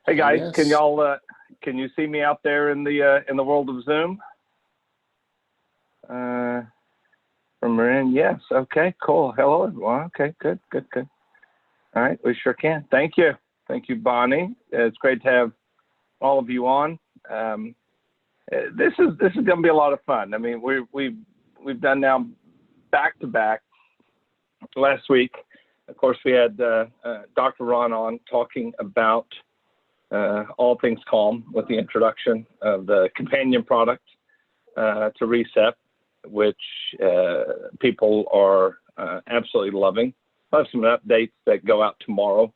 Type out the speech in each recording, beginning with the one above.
Hey guys, Yes. can you see me out there in the world of Zoom? From Marin, yes. Okay, cool. Hello everyone. Okay, good. All right, we sure can. Thank you, Bonnie. It's great to have all of you on. This is going to be a lot of fun. I mean, we've done now back to back. Last week, of course, we had Dr. Ron on talking about all things calm with the introduction of the companion product to Reset, which people are absolutely loving. I have some updates that go out tomorrow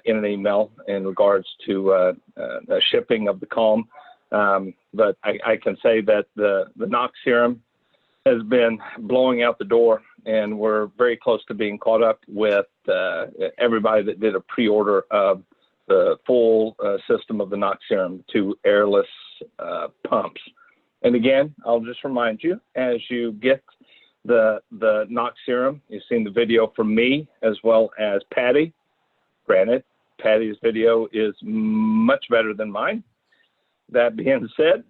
in an email in regards to the shipping of the calm. But I can say that the NOX serum has been blowing out the door, and we're very close to being caught up with everybody that did a pre-order of the full system of the NOX serum to airless pumps. And again, I'll just remind you, as you get the NOX serum, you've seen the video from me as well as Patty. Granted, Patty's video is much better than mine. That being said,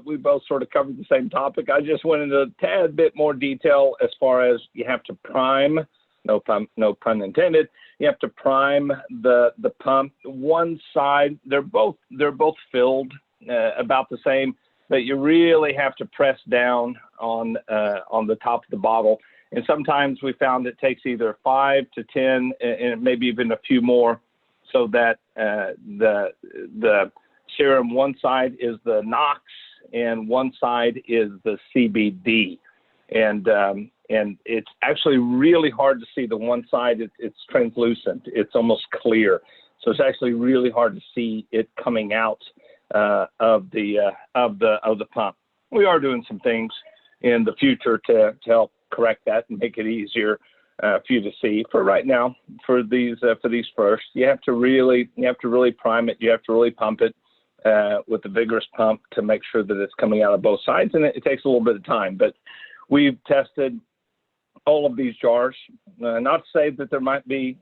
we both sort of covered the same topic. I just went into a tad bit more detail as far as you have to prime, no pun intended. You have to prime the pump. One side, they're both filled about the same, but you really have to press down on the top of the bottle. And sometimes we found it takes either 5 to 10 and maybe even a few more, so that the serum, one side is the NOX and one side is the CBD. And it's actually really hard to see the one side. It's translucent. It's almost clear. So it's actually really hard to see it coming out of the pump. We are doing some things in the future to help correct that and make it easier for you to see. For right now, for these first, you have to really prime it. You have to really pump it with a vigorous pump to make sure that it's coming out of both sides, and it takes a little bit of time. But we've tested all of these jars. Not to say that there might be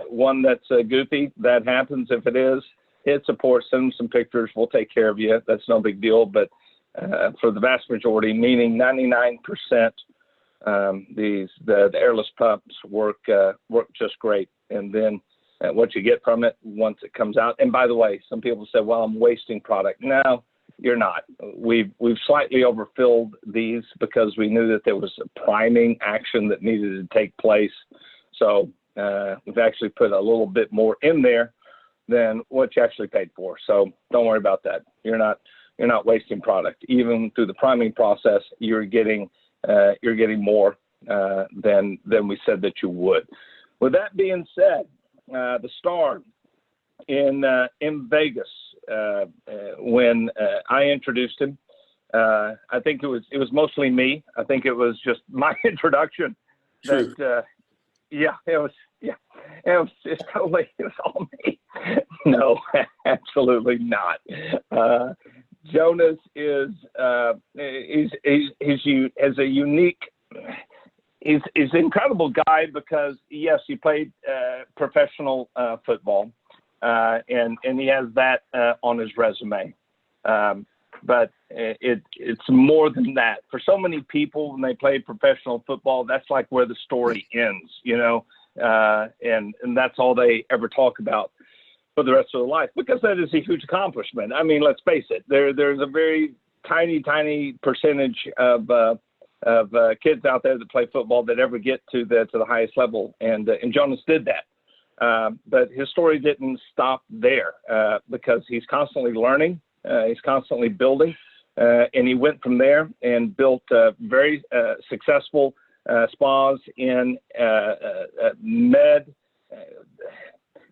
one that's goofy. That happens. If it is, hit support, send them some pictures. We'll take care of you. That's no big deal. But for the vast majority, meaning 99%, the airless pumps work just great. And then what you get from it once it comes out. And by the way, some people say, well, I'm wasting product. No, you're not. We've slightly overfilled these because we knew that there was a priming action that needed to take place. So we've actually put a little bit more in there than what you actually paid for. So don't worry about that. You're not wasting product. Even through the priming process, you're getting more than we said that you would. With that being said, the star in Vegas when I introduced him, I think it was mostly me. I think it was just my introduction. True. That it was all me. No, absolutely not. Jonas is has a unique. He's an incredible guy because, yes, he played professional football, and he has that on his resume. But it's more than that. For so many people, when they play professional football, that's like where the story ends, and that's all they ever talk about for the rest of their life, because that is a huge accomplishment. I mean, let's face it, there's a very tiny percentage of kids out there that play football that ever get to the highest level, and Jonas did that. But his story didn't stop there because he's constantly learning, he's constantly building, and he went from there and built very successful spas in med.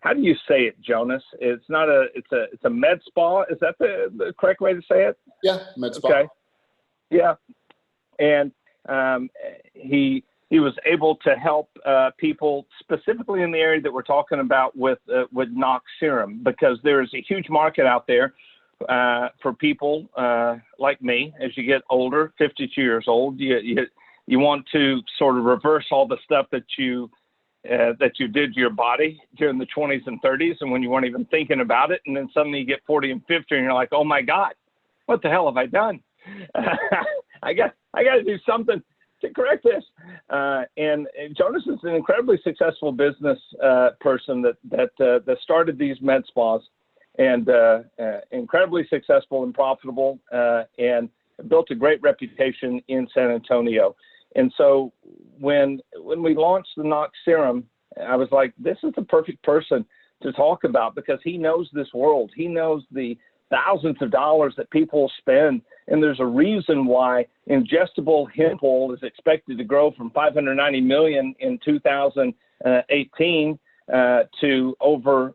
How do you say it, Jonas? It's a med spa. Is that the correct way to say it? Yeah, med spa. Okay. Yeah. And he was able to help people specifically in the area that we're talking about with NOX serum, because there is a huge market out there for people like me. As you get older, 52 years old, you want to sort of reverse all the stuff that you that you did to your body during the 20s and 30s, and when you weren't even thinking about it, and then suddenly you get 40 and 50, and you're like, oh my God, what the hell have I done? I got to do something to correct this. And Jonas is an incredibly successful business person that started these med spas, and incredibly successful and profitable, and built a great reputation in San Antonio. And so when we launched the NOX serum, I was like, this is the perfect person to talk about, because he knows this world. He knows the thousands of dollars that people spend. And there's a reason why ingestible hemp oil is expected to grow from 590 million in 2018 to over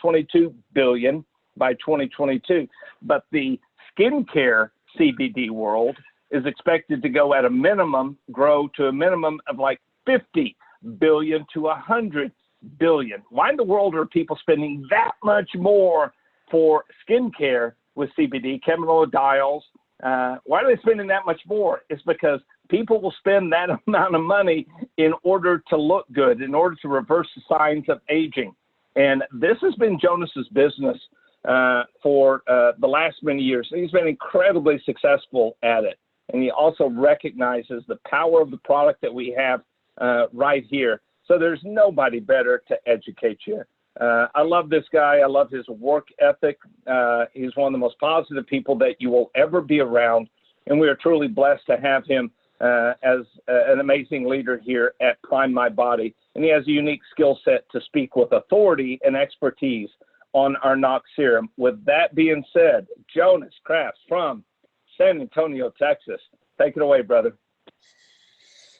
22 billion by 2022. But the skincare CBD world is expected to grow to a minimum of like 50 billion to 100 billion. Why in the world are people spending that much more for skincare with CBD, cannabidiol? Why are they spending that much more? It's because people will spend that amount of money in order to look good, in order to reverse the signs of aging. And this has been Jonas's business for the last many years. He's been incredibly successful at it. And he also recognizes the power of the product that we have right here. So there's nobody better to educate you. I love this guy. I love his work ethic. He's one of the most positive people that you will ever be around. And we are truly blessed to have him as an amazing leader here at Prime My Body. And he has a unique skill set to speak with authority and expertise on our NOX serum. With that being said, Jonas Crafts from San Antonio, Texas. Take it away, brother.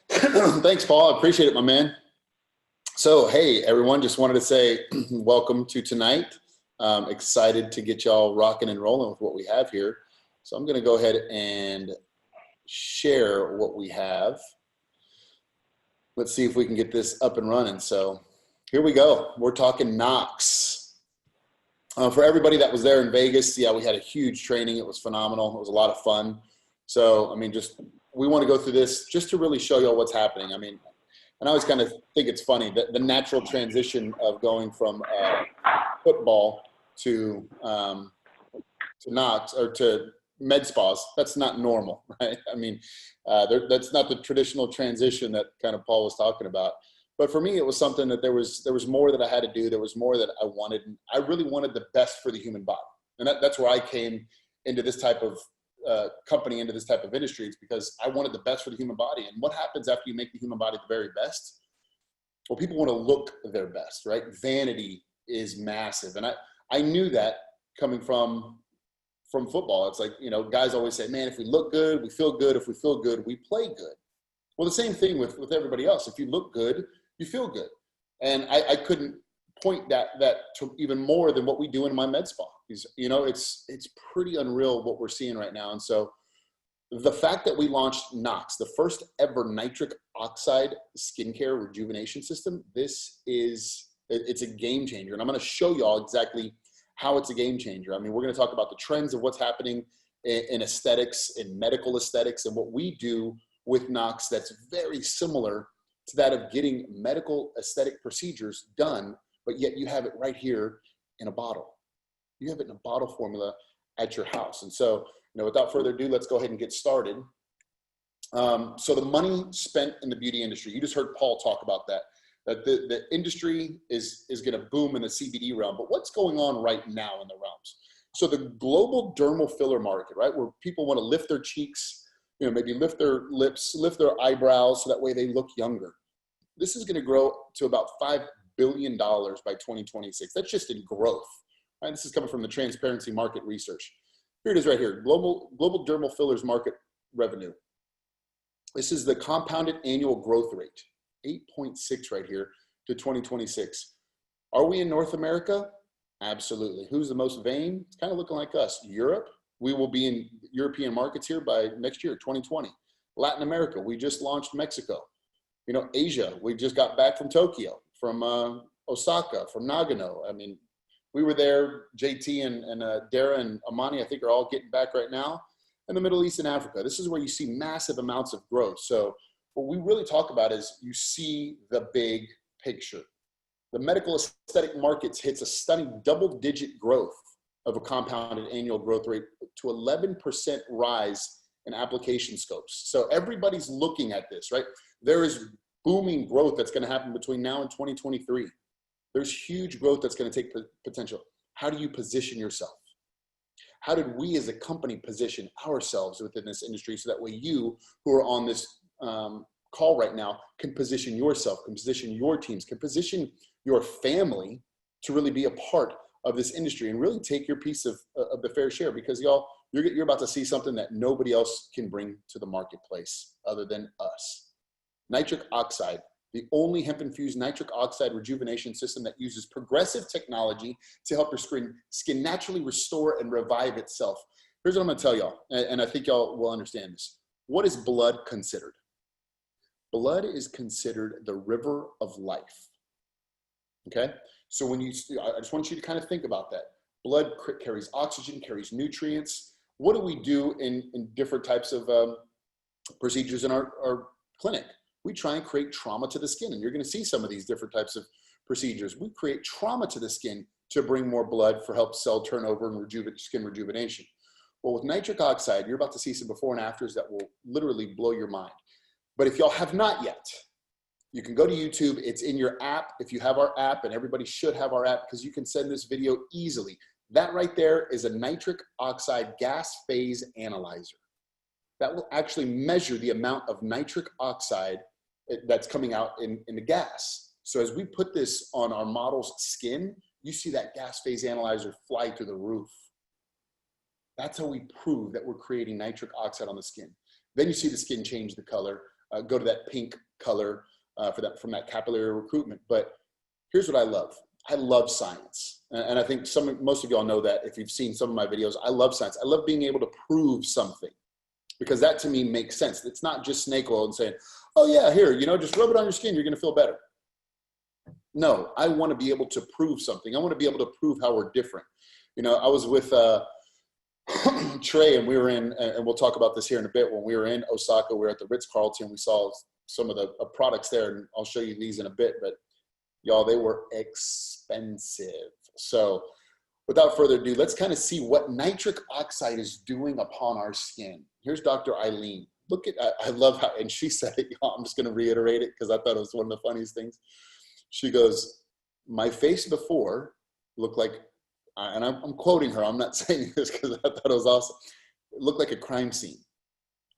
Thanks, Paul. I appreciate it, my man. So, hey, everyone, just wanted to say welcome to tonight. Excited to get y'all rocking and rolling with what we have here. So I'm going to go ahead and share what we have. Let's see if we can get this up and running. So here we go. We're talking NOX. For everybody that was there in Vegas, yeah, we had a huge training. It was phenomenal. It was a lot of fun. So, I mean, we want to go through this just to really show y'all what's happening. I mean, and I always kind of think it's funny that the natural transition of going from football to NOX or to med spas, that's not normal, right? I mean, that's not the traditional transition that kind of Paul was talking about. But for me, it was something that there was more that I had to do. There was more that I wanted. And I really wanted the best for the human body. And that's where I came into this type of company, into this type of industry. It's because I wanted the best for the human body. And what happens after you make the human body the very best? Well, people want to look their best, right? Vanity is massive. And I knew that coming from football. It's like, you know, guys always say, man, if we look good, we feel good. If we feel good, we play good. Well, the same thing with everybody else. If you look good, you feel good. And I couldn't point that to even more than what we do in my med spa. You know, it's pretty unreal what we're seeing right now. And so the fact that we launched NOX, the first ever nitric oxide skincare rejuvenation system, it's a game changer. And I'm going to show y'all exactly how it's a game changer. I mean, we're going to talk about the trends of what's happening in aesthetics, in medical aesthetics, and what we do with NOX that's very similar to that of getting medical aesthetic procedures done, but yet you have it right here in a bottle. You have it in a bottle formula at your house. And so, you know, without further ado, let's go ahead and get started. So the money spent in the beauty industry, you just heard Paul talk about that the industry is going to boom in the CBD realm. But what's going on right now in the realms? So the global dermal filler market, right, where people want to lift their cheeks, you know, maybe lift their lips, lift their eyebrows so that way they look younger. This is going to grow to about $5 billion by 2026. That's just in growth. Right? This is coming from the Transparency Market Research. Here it is right here, global dermal fillers market revenue. This is the compounded annual growth rate, 8.6 right here to 2026. Are we in North America? Absolutely. Who's the most vain? It's kind of looking like us. Europe, we will be in European markets here by next year, 2020. Latin America, we just launched Mexico. You know, Asia, we just got back from Tokyo, from Osaka, from Nagano. I mean, we were there, JT and Dara and Amani, I think are all getting back right now. And the Middle East and Africa. This is where you see massive amounts of growth. So what we really talk about is you see the big picture. The medical aesthetic markets hits a stunning double-digit growth of a compounded annual growth rate to 11% rise in application scopes. So everybody's looking at this, right? There is booming growth that's going to happen between now and 2023. There's huge growth that's going to take potential. How do you position yourself? How did we as a company position ourselves within this industry so that way you who are on this call right now can position yourself, can position your teams, can position your family to really be a part of this industry and really take your piece of the fair share, because y'all, you're about to see something that nobody else can bring to the marketplace other than us. Nitric oxide, the only hemp-infused nitric oxide rejuvenation system that uses progressive technology to help your skin naturally restore and revive itself. Here's what I'm gonna tell y'all, and I think y'all will understand this. What is blood considered? Blood is considered the river of life, okay? So when I just want you to kind of think about that. Blood carries oxygen, carries nutrients. What do we do in different types of procedures in our clinic? We try and create trauma to the skin, and you're gonna see some of these different types of procedures. We create trauma to the skin to bring more blood for help cell turnover and skin rejuvenation. Well, with nitric oxide, you're about to see some before and afters that will literally blow your mind. But if y'all have not yet, you can go to YouTube. It's in your app. If you have our app, and everybody should have our app, because you can send this video easily. That right there is a nitric oxide gas phase analyzer. That will actually measure the amount of nitric oxide that's coming out in the gas. So as we put this on our model's skin, you see that gas phase analyzer fly through the roof. That's how we prove that we're creating nitric oxide on the skin. Then you see the skin change the color, go to that pink color from that capillary recruitment. But here's what I love. I love science. And I think most of y'all know that if you've seen some of my videos. I love science. I love being able to prove something, because that to me makes sense. It's not just snake oil and saying, oh yeah, here, just rub it on your skin, you're gonna feel better. No, I wanna be able to prove something. I wanna be able to prove how we're different. I was with Trey, and we were in, and we'll talk about this here in a bit, when we were in Osaka, we were at the Ritz-Carlton, we saw some of the products there, and I'll show you these in a bit, but y'all, they were expensive. So without further ado, let's kind of see what nitric oxide is doing upon our skin. Here's Dr. Eileen. Look at, I love how, and she said it, y'all, I'm just gonna reiterate it because I thought it was one of the funniest things. She goes, my face before looked like, and I'm quoting her, I'm not saying this because I thought it was awesome. It looked like a crime scene.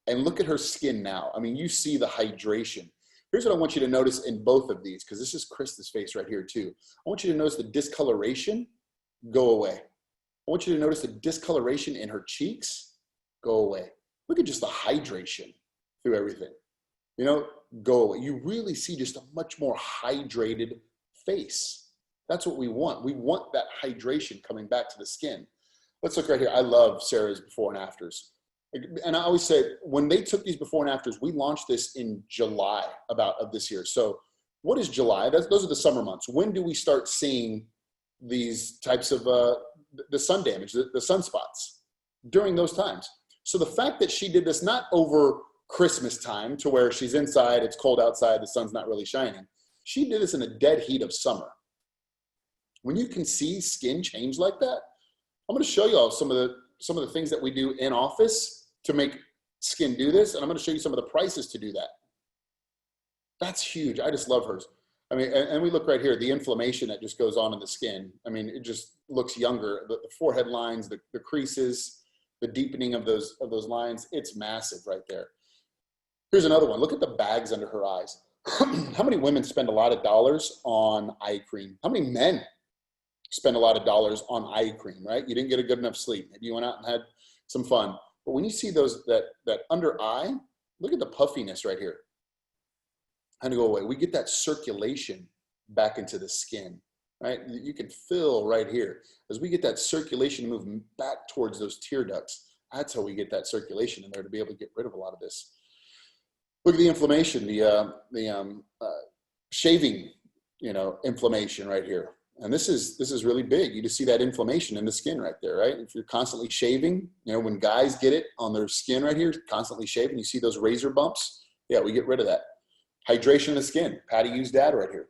And look at her skin now. I mean, you see the hydration. Here's what I want you to notice in both of these, because this is Krista's face right here too. I want you to notice the discoloration go away. I want you to notice the discoloration in her cheeks go away. Look at just the hydration through everything. Go away. You really see just a much more hydrated face. That's what we want. We want that hydration coming back to the skin. Let's look right here. I love Sarah's before and afters. And I always say, when they took these before and afters, we launched this in July of this year. So what is July? Those are the summer months. When do we start seeing these types of the sun damage, the sunspots? During those times. So the fact that she did this not over Christmas time to where she's inside, it's cold outside, the sun's not really shining. She did this in the dead heat of summer. When you can see skin change like that, I'm going to show you all some of the things that we do in office to make skin do this, and I'm going to show you some of the prices to do that. That's huge. I just love hers. I mean, and we look right here, the inflammation that just goes on in the skin. I mean, it just looks younger. The forehead lines, the creases, the deepening of those lines, it's massive right there. Here's another one. Look at the bags under her eyes. How many women spend a lot of dollars on eye cream? How many men spend a lot of dollars on eye cream, right? You didn't get a good enough sleep. Maybe you went out and had some fun. But when you see that under eye, look at the puffiness right here. And go away. We get that circulation back into the skin, right? You can feel right here. As we get that circulation moving back towards those tear ducts, that's how we get that circulation in there to be able to get rid of a lot of this. Look at the inflammation, the shaving, inflammation right here. And this is really big. You just see that inflammation in the skin right there, right? If you're constantly shaving, when guys get it on their skin right here, constantly shaving, you see those razor bumps. Yeah, we get rid of that. Hydration of the skin. Patty used that right here.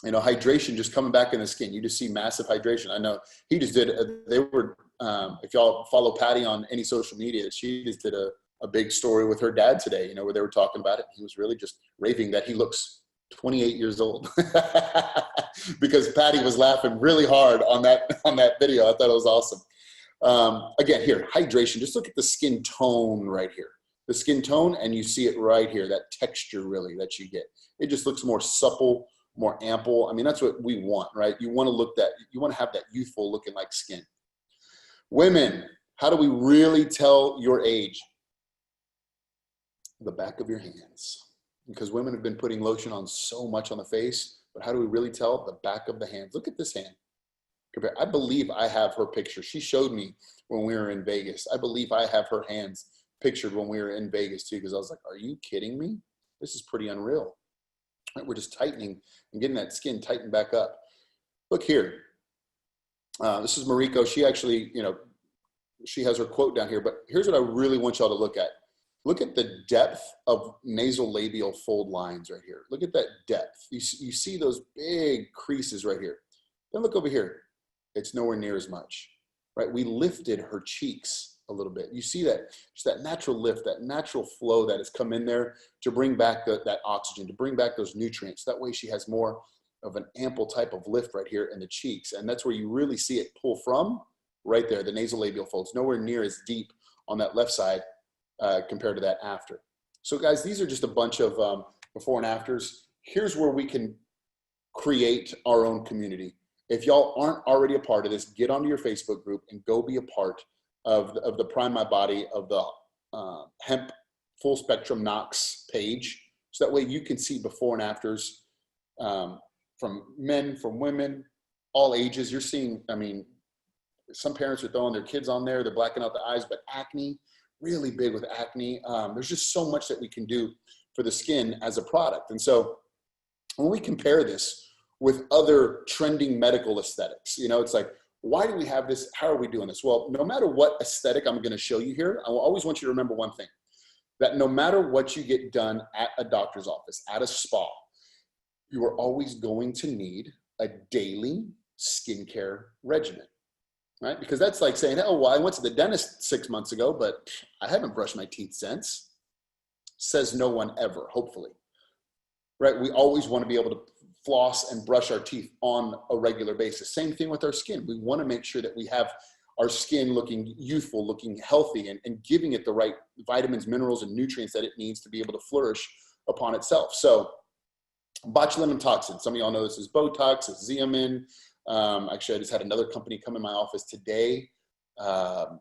You know, hydration just coming back in the skin. You just see massive hydration. I know he just did, if y'all follow Patty on any social media, she just did a big story with her dad today, you know, where they were talking about it. He was really just raving that he looks 28 years old because Patty was laughing really hard on that video. I thought it was awesome. Again, here, hydration. Just look at the skin tone right here. The skin tone, and you see it right here, that texture really that you get. It just looks more supple, more ample. I mean, that's what we want, right? You want to have that youthful looking like skin. Women, how do we really tell your age? The back of your hands. Because women have been putting lotion on so much on the face, but how do we really tell? The back of the hands. Look at this hand. I believe I have her picture. She showed me when we were in Vegas. I believe I have her hands pictured when we were in Vegas too, because I was like, are you kidding me? This is pretty unreal. We're just tightening and getting that skin tightened back up. Look here. This is Mariko. She actually, you know, she has her quote down here, but here's what I really want y'all to look at. Look at the depth of nasolabial fold lines right here. Look at that depth. You see those big creases right here. Then look over here. It's nowhere near as much, right? We lifted her cheeks a little bit. You see that, just that natural lift, that natural flow that has come in there to bring back that oxygen, to bring back those nutrients. That way she has more of an ample type of lift right here in the cheeks. And that's where you really see it pull from, right there, the nasolabial folds, nowhere near as deep on that left side compared to that after. So guys, these are just a bunch of before and afters. Here's where we can create our own community. If y'all aren't already a part of this, get onto your Facebook group and go be a part of the Prime My Body, of the hemp full spectrum NOX page. So that way you can see before and afters from men, from women, all ages. You're seeing, I mean, some parents are throwing their kids on there. They're blacking out the eyes, but acne, really big with acne. There's just so much that we can do for the skin as a product. And so when we compare this with other trending medical aesthetics, you know, it's like, why do we have this? How are we doing this? Well, no matter what aesthetic I'm going to show you here, I will always want you to remember one thing, that no matter what you get done at a doctor's office, at a spa, you are always going to need a daily skincare regimen, right? Because that's like saying, oh, well, I went to the dentist 6 months ago, but I haven't brushed my teeth since. Says no one ever, hopefully, right? We always want to be able to floss and brush our teeth on a regular basis. Same thing with our skin. We want to make sure that we have our skin looking youthful, looking healthy, and giving it the right vitamins, minerals, and nutrients that it needs to be able to flourish upon itself. So botulinum toxin, some of y'all know this is Botox, it's Xeomin. Actually, I just had another company come in my office today.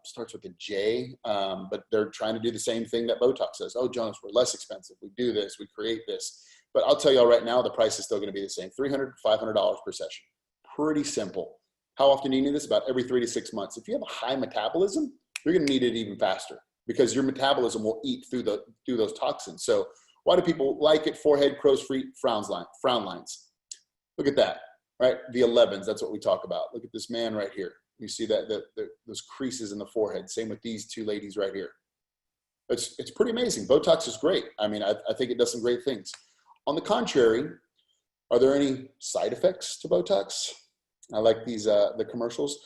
Starts with a J, but they're trying to do the same thing that Botox does. Oh, Jonas, we're less expensive. We do this, we create this. But I'll tell y'all right now, the price is still going to be the same, $300 to $500 per session. Pretty simple. How often do you need this? About every 3 to 6 months. If you have a high metabolism, you're going to need it even faster because your metabolism will eat through those toxins. So why do people like it? Forehead, crow's feet, frown lines. Look at that, right? The 11s, that's what we talk about. Look at this man right here. You see that those creases in the forehead. Same with these two ladies right here. It's pretty amazing. Botox is great. I mean, I think it does some great things. On the contrary, are there any side effects to Botox? I like these, the commercials.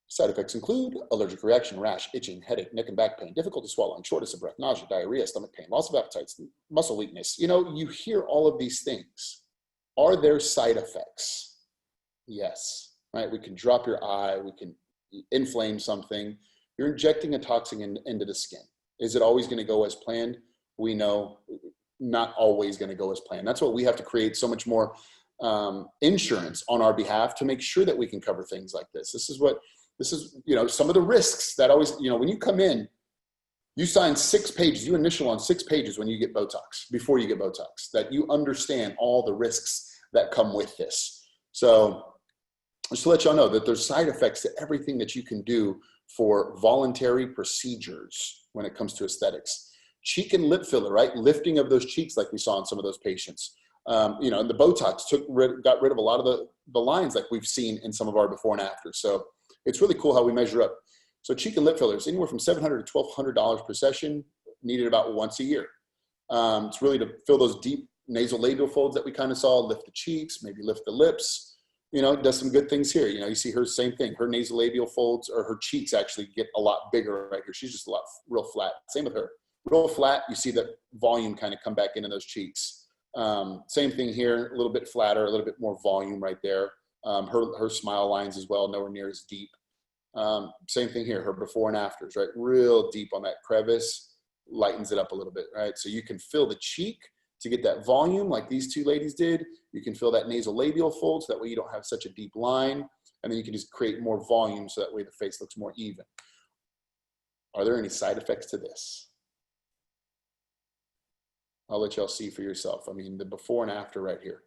Side effects include allergic reaction, rash, itching, headache, neck and back pain, difficulty swallowing, shortness of breath, nausea, diarrhea, stomach pain, loss of appetite, muscle weakness. You know, you hear all of these things. Are there side effects? Yes, right? We can drop your eye. We can inflame something. You're injecting a toxin into the skin. Is it always going to go as planned? We know not always going to go as planned. That's what we have to create so much more insurance on our behalf to make sure that we can cover things like this. This is, you know, some of the risks that always, you know, when you come in, you sign 6 pages, you initial on 6 pages when you get Botox, before you get Botox, that you understand all the risks that come with this. So just to let y'all know that there's side effects to everything that you can do for voluntary procedures when it comes to aesthetics. Cheek and lip filler, right? Lifting of those cheeks like we saw in some of those patients. You know, and the Botox got rid of a lot of the lines like we've seen in some of our before and after. So it's really cool how we measure up. So cheek and lip fillers, anywhere from $700 to $1,200 per session, needed about once a year. It's really to fill those deep nasolabial folds that we kind of saw, lift the cheeks, maybe lift the lips. You know, it does some good things here. You know, you see her, same thing. Her nasolabial folds, or her cheeks actually get a lot bigger right here. She's just a lot real flat. Same with her. Real flat, you see that volume kind of come back into those cheeks. Same thing here, a little bit flatter, a little bit more volume right there. Her smile lines as well, nowhere near as deep. Same thing here, her before and afters, right? Real deep on that crevice, lightens it up a little bit, right? So you can fill the cheek to get that volume like these two ladies did. You can fill that nasolabial fold so that way you don't have such a deep line. And then you can just create more volume so that way the face looks more even. Are there any side effects to this? I'll let y'all see for yourself. I mean, the before and after right here.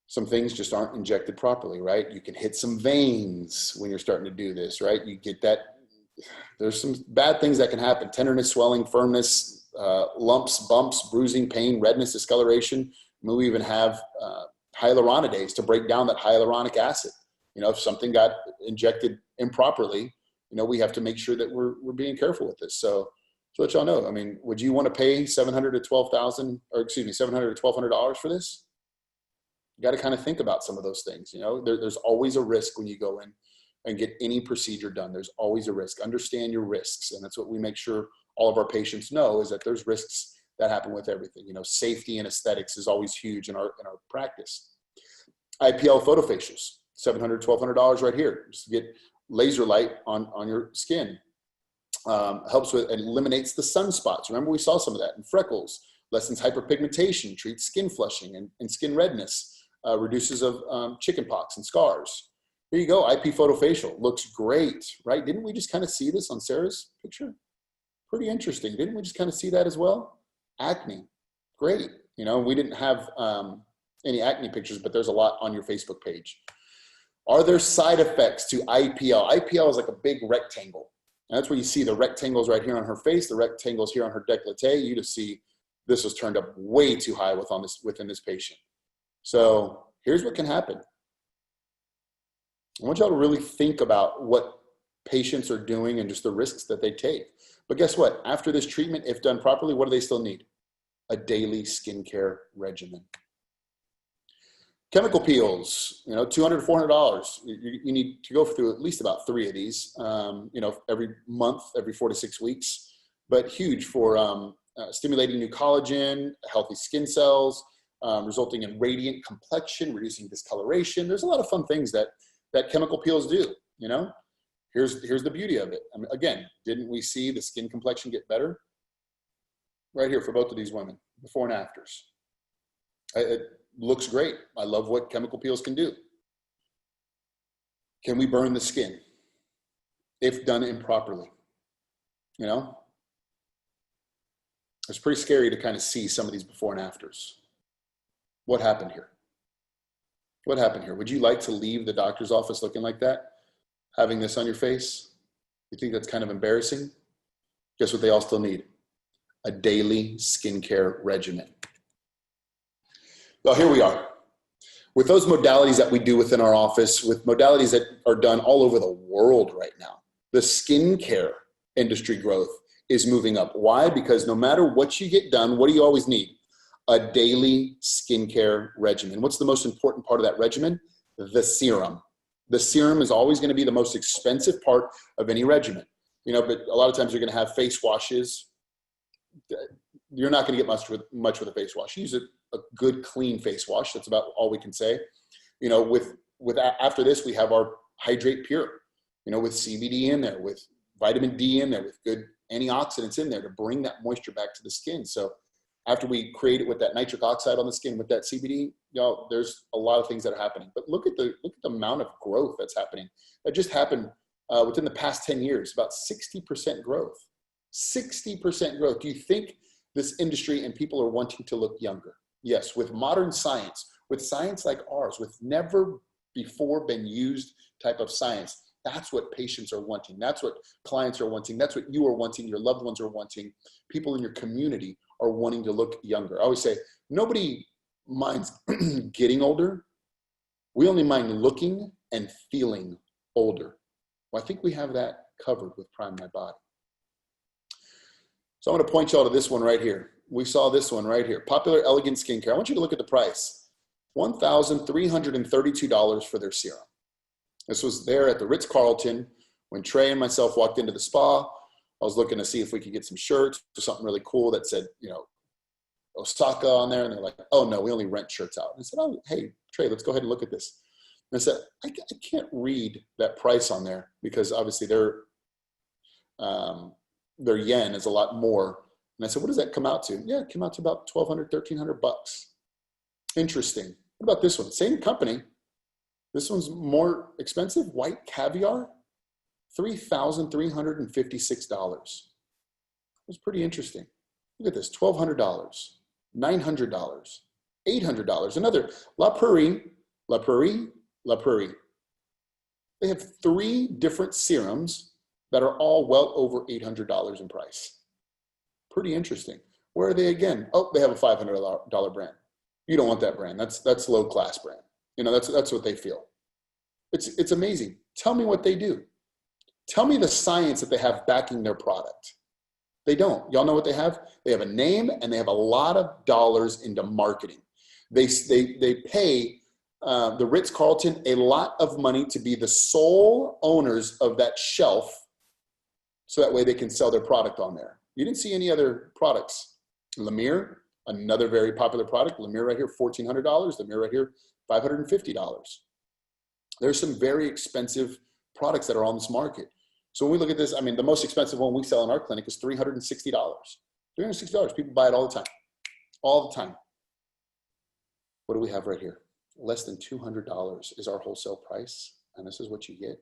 Some things just aren't injected properly, right? You can hit some veins when you're starting to do this, right? You get that, there's some bad things that can happen. Tenderness, swelling, firmness, lumps, bumps, bruising, pain, redness, discoloration. We even have hyaluronidase to break down that hyaluronic acid. You know, if something got injected improperly, you know, we have to make sure that we're being careful with this. So let y'all know. I mean, would you want to pay $700 to $1,200 for this? You got to kind of think about some of those things. You know, there's always a risk when you go in and get any procedure done. There's always a risk. Understand your risks. And that's what we make sure all of our patients know, is that there's risks that happen with everything. You know, safety and aesthetics is always huge in our practice. IPL photofacials, $700, $1,200 right here, just to get laser light on your skin. Helps with and eliminates the sunspots. Remember, we saw some of that in freckles, lessens hyperpigmentation, treats skin flushing and skin redness, reduces of chickenpox and scars. Here you go, IP photofacial, looks great, right? Didn't we just kind of see this on Sarah's picture? Pretty interesting. Didn't we just kind of see that as well? Acne, great. You know, we didn't have any acne pictures, but there's a lot on your Facebook page. Are there side effects to IPL? IPL is like a big rectangle. And that's where you see the rectangles right here on her face, the rectangles here on her décolleté. You just see this was turned up way too high within this patient. So here's what can happen. I want y'all to really think about what patients are doing and just the risks that they take. But guess what? After this treatment, if done properly, what do they still need? A daily skincare regimen. Chemical peels, you know, $200 to $400. You need to go through at least about 3 of these, you know, every month, every 4 to 6 weeks. But huge for stimulating new collagen, healthy skin cells, resulting in radiant complexion, reducing discoloration. There's a lot of fun things that chemical peels do. You know, here's the beauty of it. I mean, again, didn't we see the skin complexion get better? Right here for both of these women, before and afters. It looks great. I love what chemical peels can do. Can we burn the skin if done improperly? You know, it's pretty scary to kind of see some of these before and afters. What happened here? What happened here? Would you like to leave the doctor's office looking like that? Having this on your face? You think that's kind of embarrassing? Guess what they all still need? A daily skincare regimen. Well, here we are. With those modalities that we do within our office, with modalities that are done all over the world right now, the skincare industry growth is moving up. Why? Because no matter what you get done, what do you always need? A daily skincare regimen. What's the most important part of that regimen? The serum. The serum is always going to be the most expensive part of any regimen. You know, but a lot of times you're going to have face washes. You're not going to get much with a face wash. Use a good clean face wash. That's about all we can say. You know, after this, we have our Hydrate Pure, you know, with CBD in there, with vitamin D in there, with good antioxidants in there to bring that moisture back to the skin. So after we create it with that nitric oxide on the skin, with that CBD, you know, there's a lot of things that are happening. But look at the amount of growth that's happening. That just happened within the past 10 years, about 60% growth. 60% growth. Do you think this industry and people are wanting to look younger? Yes, with modern science, with science like ours, with never before been used type of science. That's what patients are wanting. That's what clients are wanting. That's what you are wanting. Your loved ones are wanting. People in your community are wanting to look younger. I always say, nobody minds getting older. We only mind looking and feeling older. Well, I think we have that covered with Prime My Body. So I'm going to point y'all to this one right here. We saw this one right here. Popular Elegant Skincare. I want you to look at the price. $1,332 for their serum. This was there at the Ritz-Carlton when Trey and myself walked into the spa. I was looking to see if we could get some shirts or something really cool that said, you know, Osaka on there. And they're like, oh no, we only rent shirts out. And I said, oh, hey, Trey, let's go ahead and look at this. And I said, I can't read that price on there because obviously their yen is a lot more. And I said, what does that come out to? Yeah, it came out to about $1,200, $1,300. Interesting. What about this one? Same company. This one's more expensive. White Caviar, $3,356. It was pretty interesting. Look at this, $1,200, $900, $800. Another La Prairie. They have 3 different serums that are all well over $800 in price. Pretty interesting. Where are they again? Oh, they have a $500 brand. You don't want that brand. That's low class brand. You know, that's what they feel. It's amazing. Tell me what they do. Tell me the science that they have backing their product. They don't. Y'all know what they have? They have a name and they have a lot of dollars into marketing. They pay the Ritz-Carlton a lot of money to be the sole owners of that shelf so that way they can sell their product on there. You didn't see any other products. Lemire, another very popular product. Lemire right here, $1,400. Lemire right here, $550. There's some very expensive products that are on this market. So when we look at this, I mean, the most expensive one we sell in our clinic is $360. $360. People buy it all the time. All the time. What do we have right here? Less than $200 is our wholesale price. And this is what you get.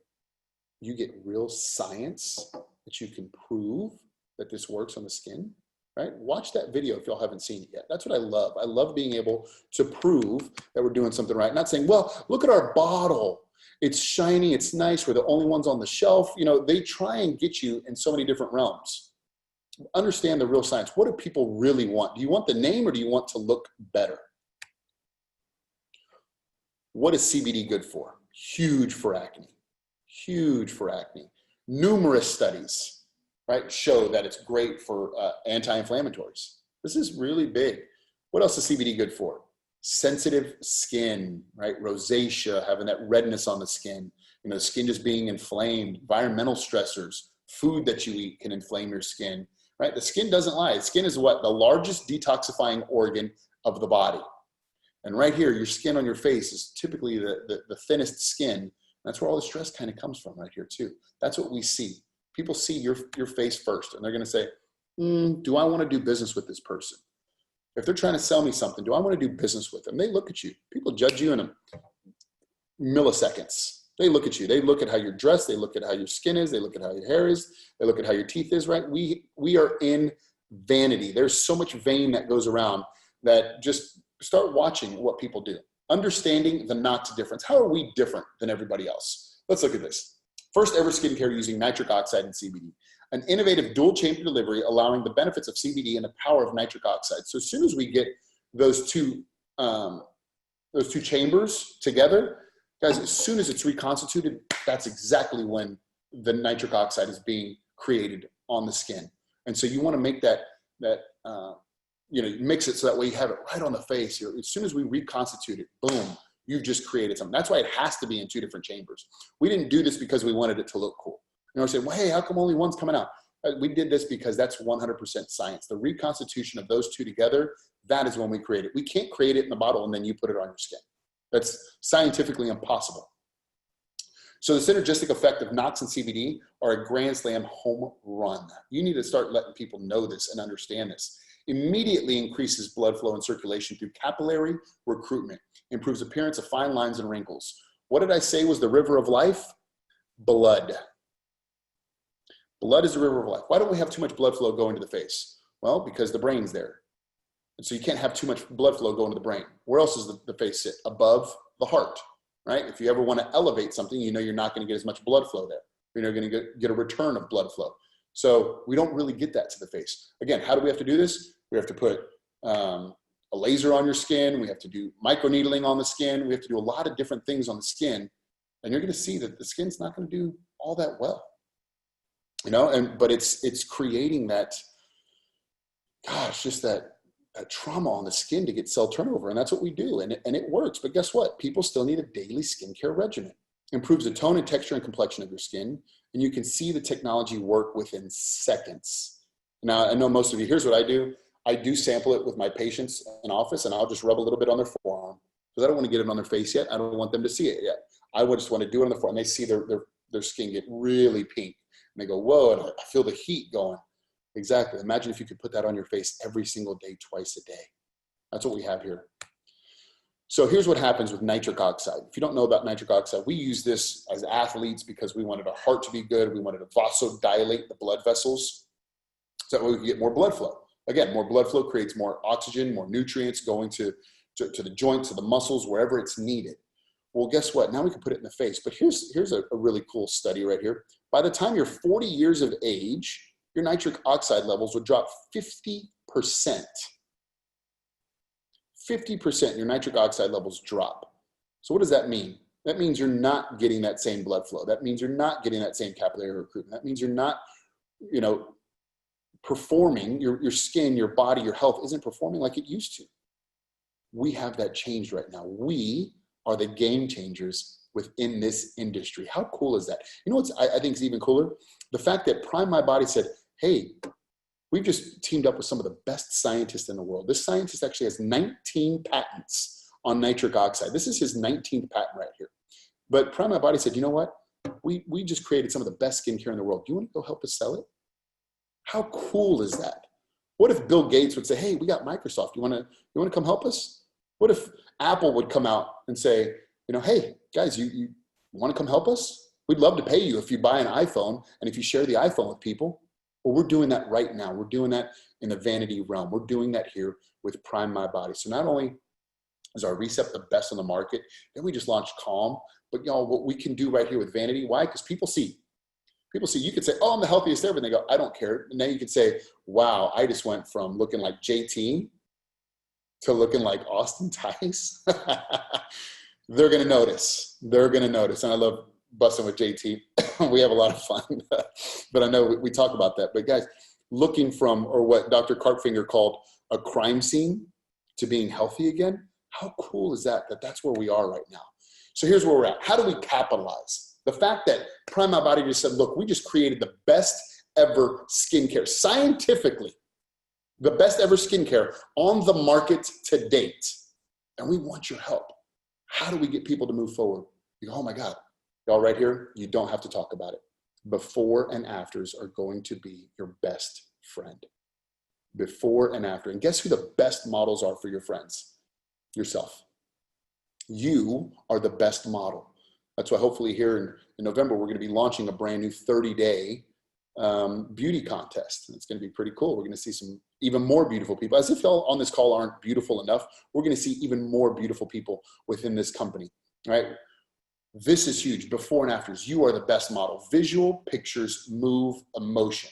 You get real science that you can prove that this works on the skin, right? Watch that video if y'all haven't seen it yet. That's what I love. I love being able to prove that we're doing something right. Not saying, well, look at our bottle. It's shiny, it's nice, we're the only ones on the shelf. You know, they try and get you in so many different realms. Understand the real science. What do people really want? Do you want the name or do you want to look better? What is CBD good for? Huge for acne. Huge for acne. Numerous studies, right, show that it's great for anti-inflammatories. This is really big. What else is CBD good for? Sensitive skin, right? Rosacea, having that redness on the skin, you know, the skin just being inflamed, environmental stressors, food that you eat can inflame your skin, right? The skin doesn't lie. The skin is what? The largest detoxifying organ of the body. And right here, your skin on your face is typically the thinnest skin. That's where all the stress kind of comes from right here too. That's what we see. People see your face first and they're going to say, do I want to do business with this person? If they're trying to sell me something, do I want to do business with them? They look at you. People judge you in milliseconds. They look at you. They look at how you're dressed. They look at how your skin is. They look at how your hair is. They look at how your teeth is, right? We are in vanity. There's so much vain that goes around that just start watching what people do. Understanding the NOX difference. How are we different than everybody else? Let's look at this. First ever skincare using nitric oxide and CBD. An innovative dual chamber delivery allowing the benefits of CBD and the power of nitric oxide. So as soon as we get those two chambers together, guys, as soon as it's reconstituted, that's exactly when the nitric oxide is being created on the skin. And so you want to make that you know, mix it so that way you have it right on the face. As soon as we reconstitute it, boom, you've just created something. That's why it has to be in 2 different chambers. We didn't do this because we wanted it to look cool. You know, say, well, hey, how come only one's coming out? We did this because that's 100% science. The reconstitution of those 2 together, that is when we create it. We can't create it in the bottle and then you put it on your skin. That's scientifically impossible. So the synergistic effect of NOX and CBD are a grand slam home run. You need to start letting people know this and understand this. Immediately increases blood flow and circulation through capillary recruitment, improves appearance of fine lines and wrinkles. What did I say was the river of life? Blood. Blood is the river of life. Why don't we have too much blood flow going to the face? Well, because the brain's there. And so you can't have too much blood flow going to the brain. Where else does the face sit? Above the heart, right? If you ever want to elevate something, you know you're not going to get as much blood flow there. You're not going to get a return of blood flow. So we don't really get that to the face. Again, how do we have to do this? We have to put a laser on your skin. We have to do microneedling on the skin. We have to do a lot of different things on the skin. And you're going to see that the skin's not going to do all that well. You know, but it's creating that gosh, just that trauma on the skin to get cell turnover. And that's what we do. And it works. But guess what? People still need a daily skincare regimen. Improves the tone and texture and complexion of your skin. And you can see the technology work within seconds. Now, I know most of you, here's what I do. I do sample it with my patients in office, and I'll just rub a little bit on their forearm because I don't want to get it on their face yet. I don't want them to see it yet. I would just want to do it on the forearm. They see their skin get really pink. And they go, whoa, and I feel the heat going. Exactly. Imagine if you could put that on your face every single day, twice a day. That's what we have here. So here's what happens with nitric oxide. If you don't know about nitric oxide, we use this as athletes because we wanted our heart to be good. We wanted to vasodilate the blood vessels so that way we can get more blood flow. Again, more blood flow creates more oxygen, more nutrients going to the joints, to the muscles, wherever it's needed. Well, guess what? Now we can put it in the face. But here's a really cool study right here. By the time you're 40 years of age, your nitric oxide levels would drop 50%. 50% your nitric oxide levels drop. So what does that mean? That means you're not getting that same blood flow. That means you're not getting that same capillary recruitment. That means you're not, performing, your skin, your body, your health isn't performing like it used to. We have that changed right now. We are the game changers within this industry. How cool is that? You know what's I think is even cooler? The fact that Prime My Body said, hey, we've just teamed up with some of the best scientists in the world. This scientist actually has 19 patents on nitric oxide. This is his 19th patent right here. But Prime My Body said, you know what? We just created some of the best skincare in the world. Do you want to go help us sell it? How cool is that? What if Bill Gates would say, hey, we got Microsoft. You want to come help us? What if Apple would come out and say, hey, guys, you want to come help us? We'd love to pay you if you buy an iPhone and if you share the iPhone with people. Well, we're doing that right now. We're doing that in the vanity realm. We're doing that here with Prime My Body. So not only is our Recept the best on the market, then we just launched Calm, but y'all, what we can do right here with vanity, why? Because people see, you could say, oh, I'm the healthiest ever. And they go, I don't care. And then you could say, wow, I just went from looking like JT to looking like Austin Tice. They're going to notice. They're going to notice. And I love busting with JT. We have a lot of fun. But I know we talk about that. But guys, looking from, or what Dr. Karpfinger called a crime scene to being healthy again, how cool is that that's where we are right now? So here's where we're at. How do we capitalize? The fact that Prime My Body just said, look, we just created the best ever skincare, scientifically, the best ever skincare on the market to date. And we want your help. How do we get people to move forward? You go, oh my God, y'all right here, you don't have to talk about it. Before and afters are going to be your best friend. Before and after. And guess who the best models are for your friends? Yourself. You are the best model. That's why hopefully here in November, we're going to be launching a brand new 30-day beauty contest. And it's going to be pretty cool. We're going to see some even more beautiful people. As if y'all on this call aren't beautiful enough, we're going to see even more beautiful people within this company, right? This is huge. Before and afters, you are the best model. Visual pictures move emotion.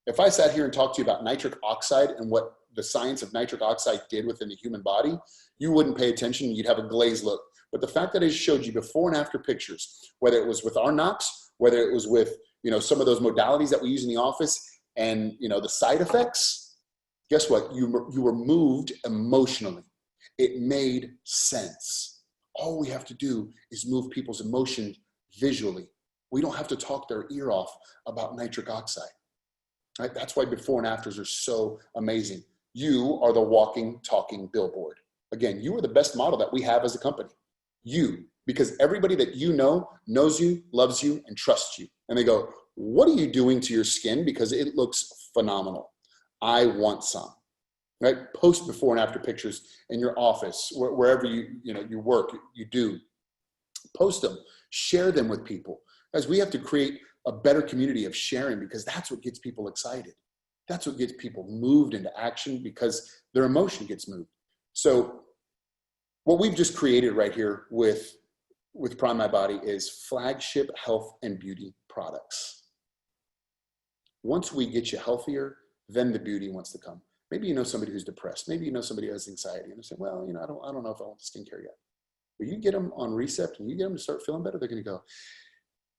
If I sat here and talked to you about nitric oxide and what the science of nitric oxide did within the human body, you wouldn't pay attention. You'd have a glazed look. But the fact that I showed you before and after pictures, whether it was with our NOX, whether it was with some of those modalities that we use in the office, and the side effects, guess what? You were moved emotionally. It made sense. All we have to do is move people's emotions visually. We don't have to talk their ear off about nitric oxide. Right? That's why before and afters are so amazing. You are the walking, talking billboard. Again, you are the best model that we have as a company. You, because everybody that you know knows you, loves you, and trusts you. And they go, what are you doing to your skin? Because it looks phenomenal. I want some. Right? Post before and after pictures in your office, wherever you work, you do. Post them, share them with people. Guys, we have to create a better community of sharing because that's what gets people excited. That's what gets people moved into action because their emotion gets moved. So what we've just created right here with Prime My Body is flagship health and beauty products. Once we get you healthier, then the beauty wants to come. Maybe you know somebody who's depressed. Maybe you know somebody who has anxiety. And they say, well, I don't know if I want the skincare yet. But you get them on Recept and you get them to start feeling better, they're going to go,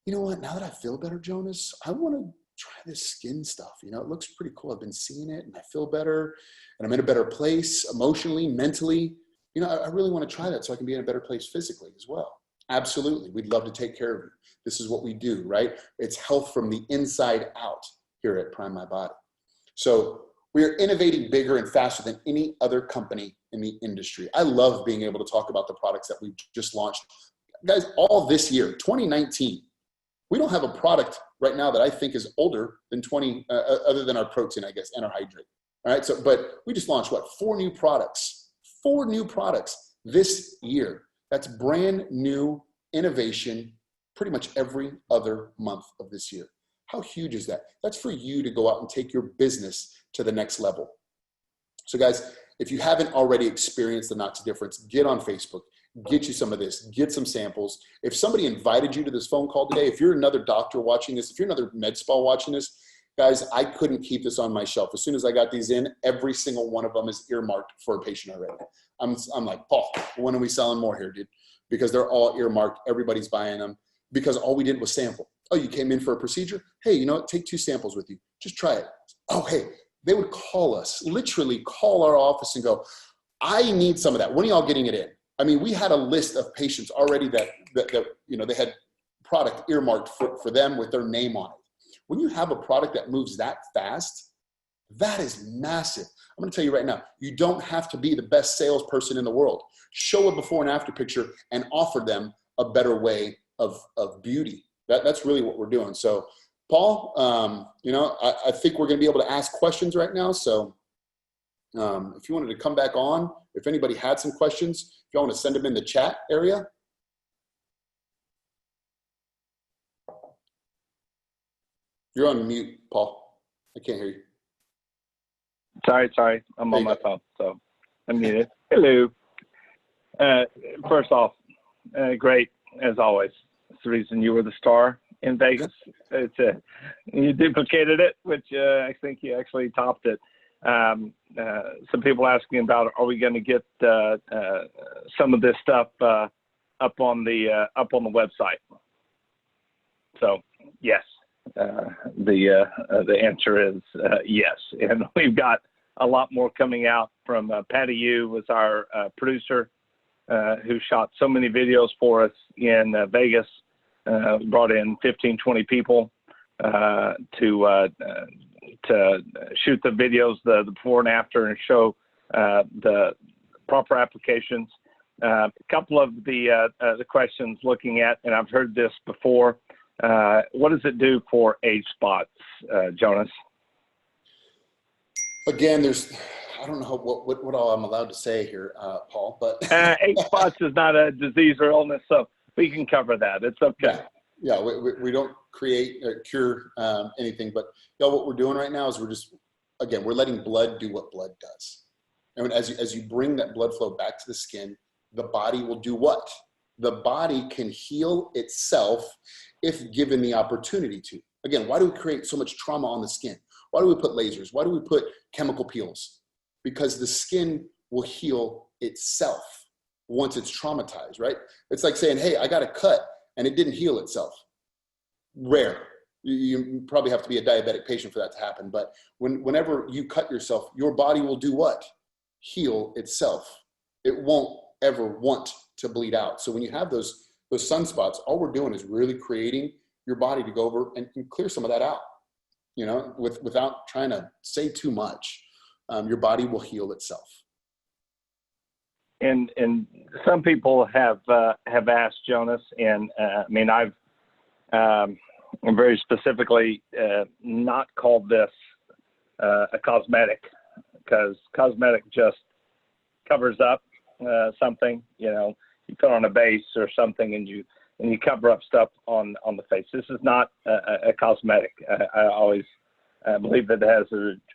you know what? Now that I feel better, Jonas, I want to try this skin stuff. You know, it looks pretty cool. I've been seeing it and I feel better and I'm in a better place emotionally, mentally. You know, I really want to try that so I can be in a better place physically as well. Absolutely. We'd love to take care of you. This is what we do, right? It's health from the inside out here at Prime My Body. So we are innovating bigger and faster than any other company in the industry. I love being able to talk about the products that we've just launched. Guys, all this year, 2019, we don't have a product right now that I think is older than other than our protein, I guess, and our hydrate. All right. So, but we just launched what? 4 new products this year. That's brand new innovation pretty much every other month of this year. How huge is that? That's for you to go out and take your business to the next level. So guys, if you haven't already experienced the NOX difference, get on Facebook, get you some of this, get some samples. If somebody invited you to this phone call today, if you're another doctor watching this, if you're another med spa watching this, guys, I couldn't keep this on my shelf. As soon as I got these in, every single one of them is earmarked for a patient already. I'm like, Paul, when are we selling more here, dude? Because they're all earmarked. Everybody's buying them because all we did was sample. Oh, you came in for a procedure? Hey, you know what? Take 2 samples with you. Just try it. Oh, hey, they would call us, literally call our office and go, I need some of that. When are y'all getting it in? I mean, we had a list of patients already that you know, they had product earmarked for them with their name on it. When you have a product that moves that fast, that is massive. I'm going to tell you right now, you don't have to be the best salesperson in the world. Show a before and after picture and offer them a better way of beauty. That's really what we're doing. So, Paul, you know, I think we're going to be able to ask questions right now. So if you wanted to come back on, if anybody had some questions, if you want to send them in the chat area. You're on mute, Paul. I can't hear you. Sorry. I'm on my phone, so I'm muted. Hello. First off, great, as always. It's the reason you were the star in Vegas. You duplicated it, which I think you actually topped it. Some people asking about, are we going to get some of this stuff up on the website? So yes, the answer is yes, and we've got a lot more coming out from Patty Yu was our producer who shot so many videos for us in Vegas. Brought in 15, 20 people to shoot the videos, the before and after, and show the proper applications. A couple of the questions looking at, and I've heard this before, what does it do for age spots, Jonas? Again, I don't know what all I'm allowed to say here, Paul, but age spots is not a disease or illness, so we can cover that. It's okay. Yeah, we don't create or cure anything, but what we're doing right now is we're letting blood do what blood does. And as you bring that blood flow back to the skin, the body will do what? The body can heal itself if given the opportunity to. Again, why do we create so much trauma on the skin? Why do we put lasers? Why do we put chemical peels? Because the skin will heal itself once it's traumatized, right? It's like saying, hey, I got a cut and it didn't heal itself. Rare. You probably have to be a diabetic patient for that to happen. But whenever you cut yourself, your body will do what? Heal itself. It won't ever want to bleed out. So when you have those sunspots, all we're doing is really creating your body to go over and clear some of that out, you know, without trying to say too much. Your body will heal itself. And some people have asked Jonas, and I mean, I've very specifically not called this a cosmetic, because cosmetic just covers up something. You know, you put on a base or something, and you cover up stuff on the face. This is not a cosmetic. I always believe that it has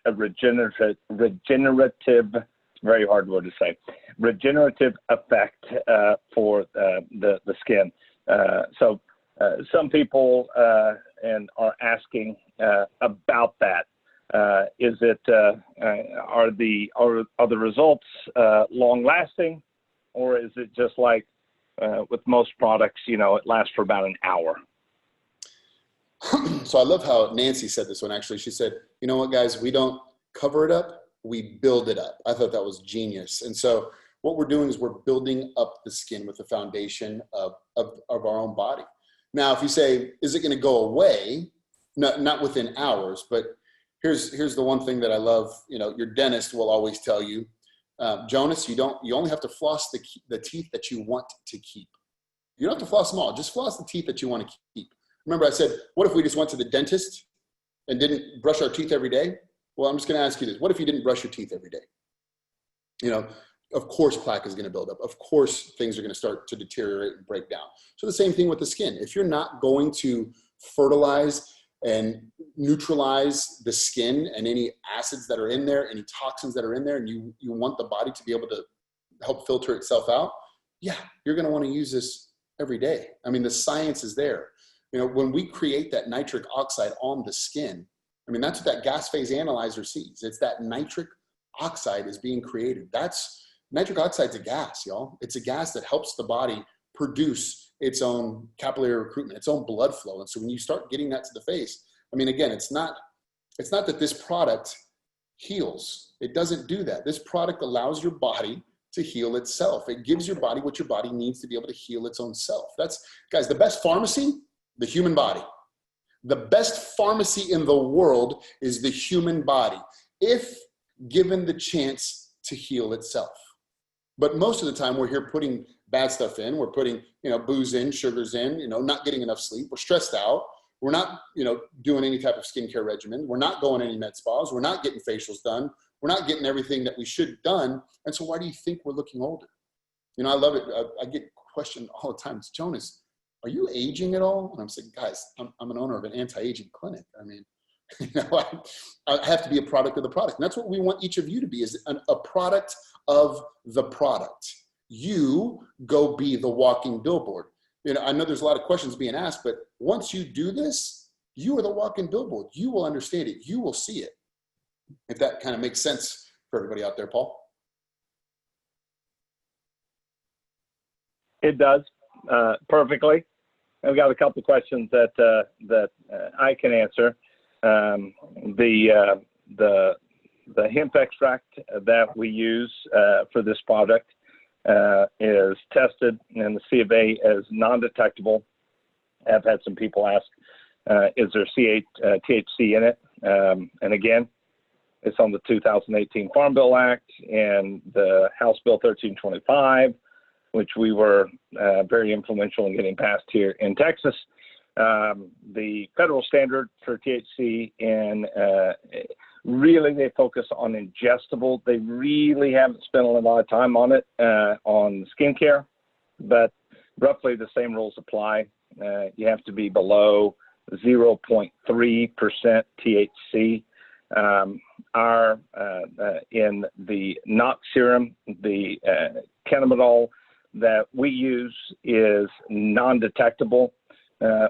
a regenerative, very hard word to say, regenerative effect for the skin. So some people and are asking about that. Is it are the results long lasting, or is it just like with most products, you know, it lasts for about an hour? So I love how Nancy said this one, actually. She said, you know what, guys, we don't cover it up, we build it up. I thought that was genius. And so what we're doing is we're building up the skin with the foundation of our own body. Now, if you say, is it going to go away? Not within hours, but here's the one thing that I love. You know, your dentist will always tell you, Jonas, you only have to floss the teeth that you want to keep. You don't have to floss them all. Just floss the teeth that you want to keep. Remember, I said, what if we just went to the dentist and didn't brush our teeth every day? Well, I'm just going to ask you this. What if you didn't brush your teeth every day? You know, of course, plaque is going to build up. Of course, things are going to start to deteriorate and break down. So the same thing with the skin. If you're not going to fertilize and neutralize the skin and any acids that are in there, any toxins that are in there, and you want the body to be able to help filter itself out, yeah, you're going to want to use this every day. I mean, the science is there. You know, when we create that nitric oxide on the skin, I mean, that's what that gas phase analyzer sees. It's that nitric oxide is being created. Nitric oxide's a gas, y'all. It's a gas that helps the body produce its own capillary recruitment, its own blood flow. And so when you start getting that to the face, I mean, again, it's not that this product heals. It doesn't do that. This product allows your body to heal itself. It gives your body what your body needs to be able to heal its own self. That's, guys, the best pharmacy, the human body. The best pharmacy in the world is the human body, if given the chance to heal itself. But most of the time we're here putting bad stuff in. We're putting, booze in, sugars in, not getting enough sleep. We're stressed out. We're not, doing any type of skincare regimen. We're not going to any med spas. We're not getting facials done. We're not getting everything that we should have done. And so why do you think we're looking older? I love it. I get questioned all the time. It's, Jonas, are you aging at all? And I'm saying, guys, I'm an owner of an anti-aging clinic. I mean, I have to be a product of the product. And that's what we want each of you to be, is a product of the product. You go be the walking billboard. I know there's a lot of questions being asked, but once you do this, you are the walking billboard. You will understand it. You will see it. If that kind of makes sense for everybody out there, Paul. It does perfectly. I've got a couple of questions that I can answer. The hemp extract that we use for this product is tested in the C of A as non-detectable. I've had some people ask, is there THC in it? And again, it's on the 2018 Farm Bill Act and the House Bill 1325, which we were very influential in getting passed here in Texas. The federal standard for THC, and really they focus on ingestible. They really haven't spent a lot of time on it on skincare, but roughly the same rules apply. You have to be below 0.3% THC. In the NOX serum, the cannabidol that we use is non-detectable,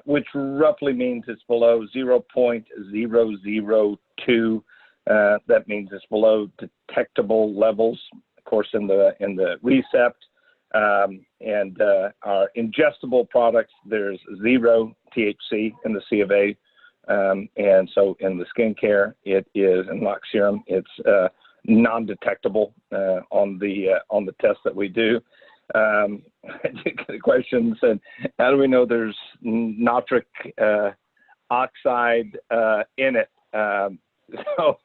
which roughly means it's below 0.002. That means it's below detectable levels, of course, in the recept. And our ingestible products, there's 0 THC in the C of A. And so in the skincare, it is, in NOX serum, it's non-detectable on the test that we do. The question said, how do we know there's nitric oxide in it? So,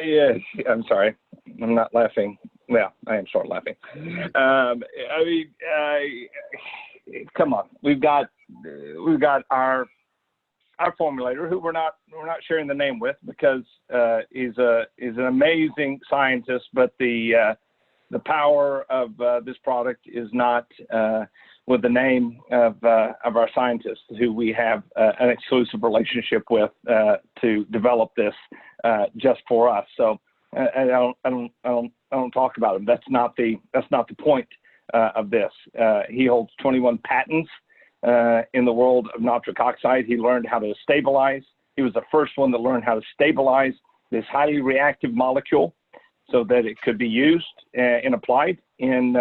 yeah, I'm sorry, I'm not laughing. Well, I am sort of laughing. Come on, we've got our formulator, who we're not sharing the name with, because he's an amazing scientist, but the power of this product is not with the name of our scientists, who we have an exclusive relationship with to develop this just for us. So I don't talk about him. That's not the point of this. He holds 21 patents in the world of nitric oxide. He learned how to stabilize. He was the first one to learn how to stabilize this highly reactive molecule so that it could be used and applied in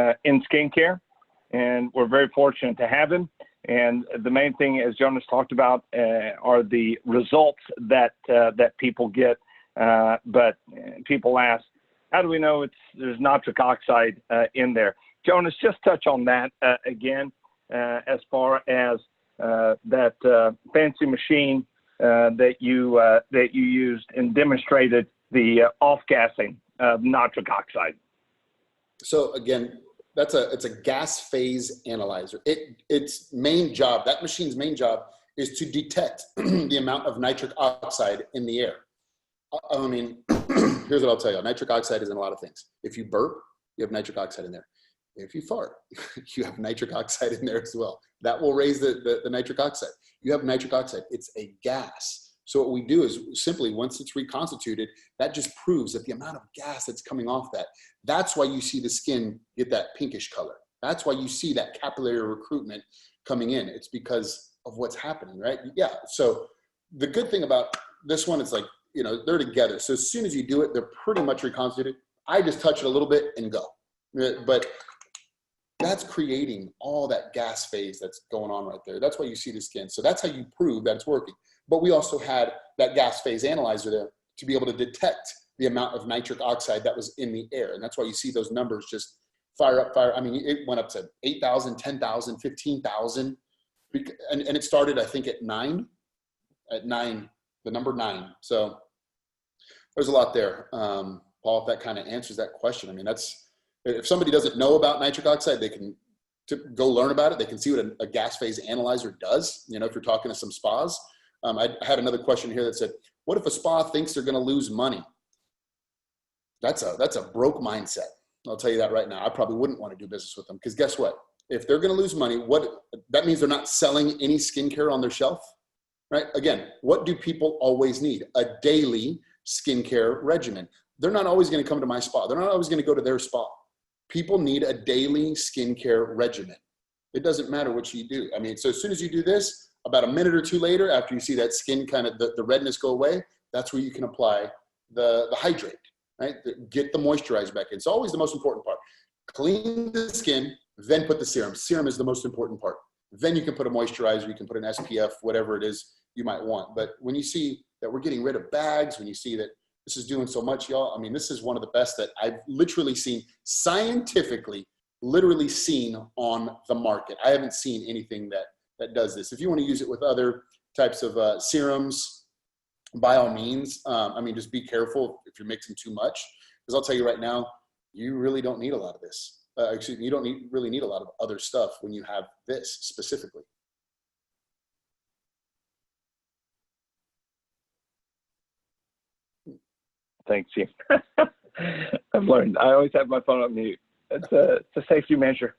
skincare. And we're very fortunate to have him. And the main thing, as Jonas talked about, are the results that people get. But people ask, how do we know there's nitric oxide in there? Jonas, just touch on that again, as far as that fancy machine that you used and demonstrated the off-gassing of nitric oxide. So again, it's a gas phase analyzer. Its main job, that machine's main job, is to detect the amount of nitric oxide in the air. I mean, here's what I'll tell you. Nitric oxide is in a lot of things. If you burp, you have nitric oxide in there. If you fart, you have nitric oxide in there as well. That will raise the nitric oxide. You have nitric oxide. It's a gas. So what we do is simply, once it's reconstituted, that just proves that the amount of gas that's coming off that's why you see the skin get that pinkish color. That's why you see that capillary recruitment coming in. It's because of what's happening, right? Yeah. So the good thing about this one is, like, you know, they're together. So as soon as you do it, they're pretty much reconstituted. I just touch it a little bit and go. But that's creating all that gas phase that's going on right there. That's why you see the skin. So that's how you prove that it's working. But we also had that gas phase analyzer there to be able to detect the amount of nitric oxide that was in the air. And that's why you see those numbers just fire up. I mean, it went up to 8,000, 10,000, 15,000. And it started, I think, at 9, the number 9. So there's a lot there. Paul, if that kind of answers that question. I mean, if somebody doesn't know about nitric oxide, they can go learn about it. They can see what a gas phase analyzer does. You know, if you're talking to some spas. I had another question here that said, what if a spa thinks they're going to lose money? That's a broke mindset. I'll tell you that right now. I probably wouldn't want to do business with them, because guess what? If they're going to lose money, that means they're not selling any skincare on their shelf, right? Again, what do people always need? A daily skincare regimen. They're not always going to come to my spa. They're not always going to go to their spa. People need a daily skincare regimen. It doesn't matter what you do. I mean, so as soon as you do this, about a minute or two later, after you see that skin kind of the redness go away, that's where you can apply the hydrate, right? Get the moisturizer back in. It's always the most important part. Clean the skin, then put the serum. Serum is the most important part. Then you can put a moisturizer, you can put an SPF, whatever it is you might want. But when you see that we're getting rid of bags, when you see that this is doing so much, y'all, I mean, this is one of the best that I've literally seen, scientifically, literally seen on the market. I haven't seen anything that does this. If you want to use it with other types of serums, by all means. I mean, just be careful if you're mixing too much, because I'll tell you right now, you really don't need a lot of this. You don't really need a lot of other stuff when you have this specifically. Thanks, Jim. I've learned. I always have my phone on mute. It's a safety measure.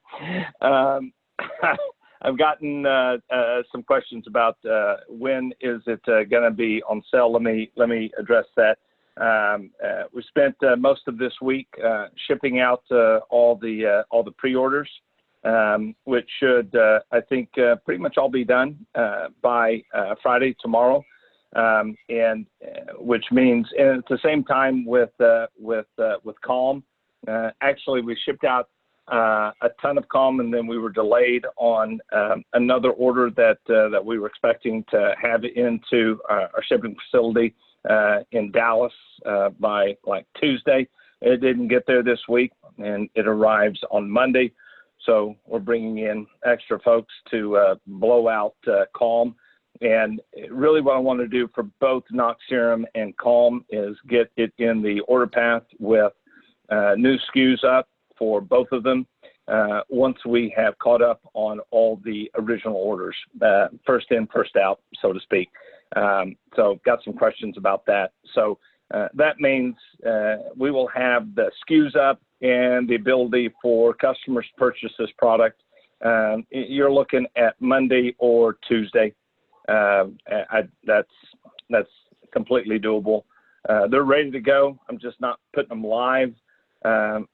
I've gotten some questions about when is it going to be on sale. Let me address that. We spent most of this week shipping out all the pre-orders, which should I think pretty much all be done by Friday, tomorrow, and which means, and at the same time with Calm. Actually, we shipped out a ton of Calm, and then we were delayed on another order that we were expecting to have into our shipping facility in Dallas by like Tuesday. It didn't get there this week, and it arrives on Monday. So we're bringing in extra folks to blow out Calm. And really what I want to do for both NOX Serum and Calm is get it in the order path with new SKUs up for both of them once we have caught up on all the original orders, first in, first out, so to speak. So got some questions about that. So that means we will have the SKUs up and the ability for customers to purchase this product. You're looking at Monday or Tuesday. That's completely doable. They're ready to go. I'm just not putting them live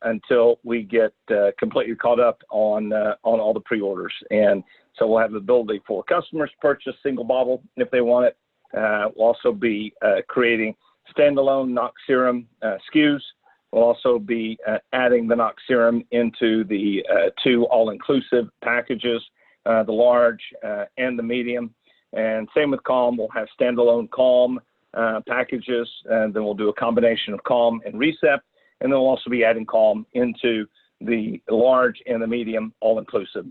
until we get completely caught up on all the pre-orders. And so we'll have the ability for customers to purchase single bottle if they want it. We'll also be creating standalone NOX Serum SKUs. We'll also be adding the NOX Serum into the two all-inclusive packages the large and the medium. And same with Calm. We'll have standalone Calm packages, and then we'll do a combination of Calm and Recept. And then we'll also be adding Calm into the large and the medium, all inclusive.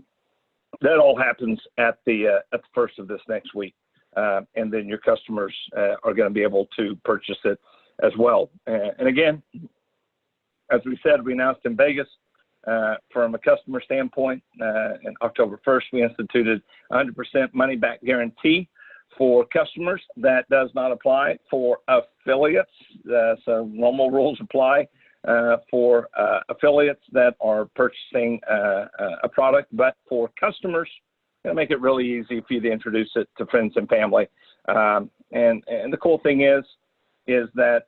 That all happens at the first of this next week. And then your customers are going to be able to purchase it as well. And again, as we said, we announced in Vegas, from a customer standpoint, in October 1st, we instituted 100% money back guarantee for customers. That does not apply for affiliates. So normal rules apply for affiliates that are purchasing a product, but for customers, going to make it really easy for you to introduce it to friends and family. And the cool thing is that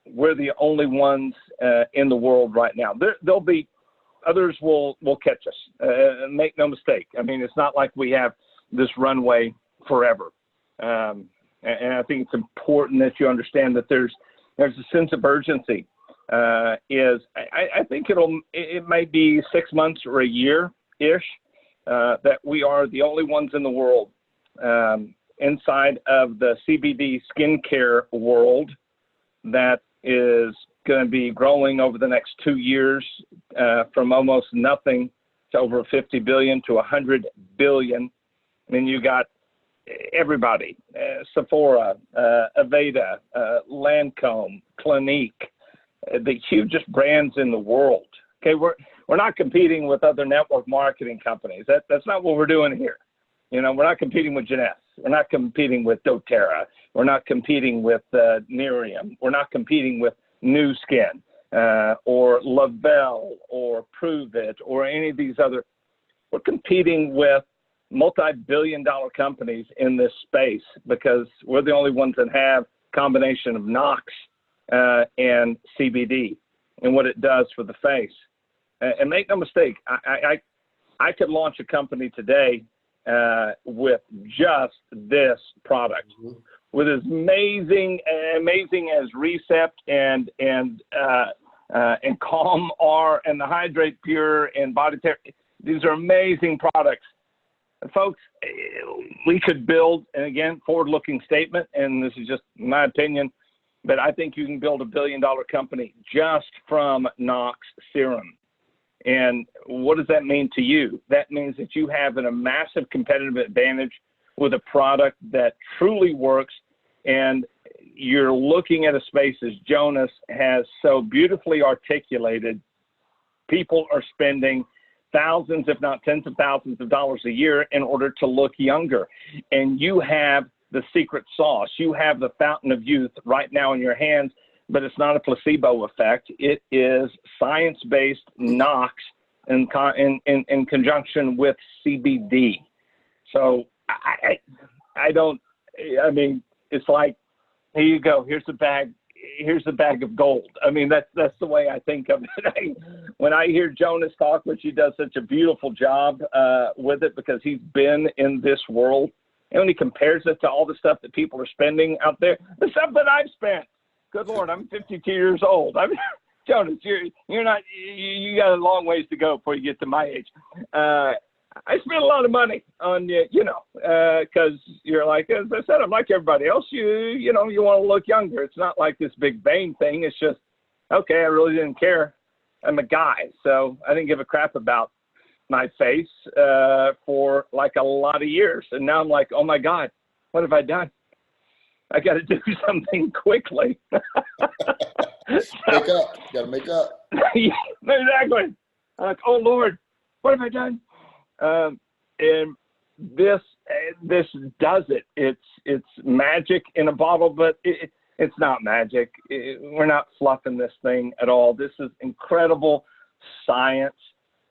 we're the only ones in the world right now. There'll be others will catch us. Make no mistake. I mean, it's not like we have this runway forever. And I think it's important that you understand that there's a sense of urgency. I think it might be 6 months or a year-ish that we are the only ones in the world inside of the CBD skincare world that is going to be growing over the next 2 years from almost nothing to over 50 billion to 100 billion. I mean, you got everybody, Sephora, Aveda, Lancome, Clinique, the hugest brands in the world. Okay, we're not competing with other network marketing companies. That's not what we're doing here. You know, we're not competing with Jonas. We're not competing with doTERRA. We're not competing with Nerium. We're not competing with New Skin or Lavelle or Prove It or any of these other. We're competing with multi-billion-dollar companies in this space because we're the only ones that have a combination of NOX and CBD and what it does for the face. And make no mistake, I could launch a company today with just this product, with as amazing as Recept and Calm are, and the Hydrate Pure and Body Care. These are amazing products. And folks, we could build, and again, forward-looking statement, and this is just my opinion, but I think you can build a billion-dollar company just from NOX serum. And what does that mean to you? That means that you have a massive competitive advantage with a product that truly works, and you're looking at a space, as Jonas has so beautifully articulated. People are spending thousands, if not tens of thousands of dollars a year in order to look younger. And you have the secret sauce. You have the fountain of youth right now in your hands, but it's not a placebo effect. It is science-based NOX in conjunction with CBD. So I mean, it's like, here you go. Here's the bag of gold. I mean, that's the way I think of it. When I hear Jonas talk, which he does such a beautiful job with it because he's been in this world, and when he compares it to all the stuff that people are spending out there, the stuff that I've spent. Good Lord, I'm 52 years old. I mean, Jonas, you're not. You got a long ways to go before you get to my age. I spent a lot of money on because you're like, as I said, I'm like everybody else. You want to look younger. It's not like this big vain thing. It's just, okay, I really didn't care. I'm a guy, so I didn't give a crap about my face for like a lot of years. And now I'm like, oh my God, what have I done? I got to do something quickly. Make up. Got to make up. Exactly. I'm like, oh Lord, what have I done? And this does it. It's magic in a bottle, but it's not magic. We're not fluffing this thing at all. This is incredible science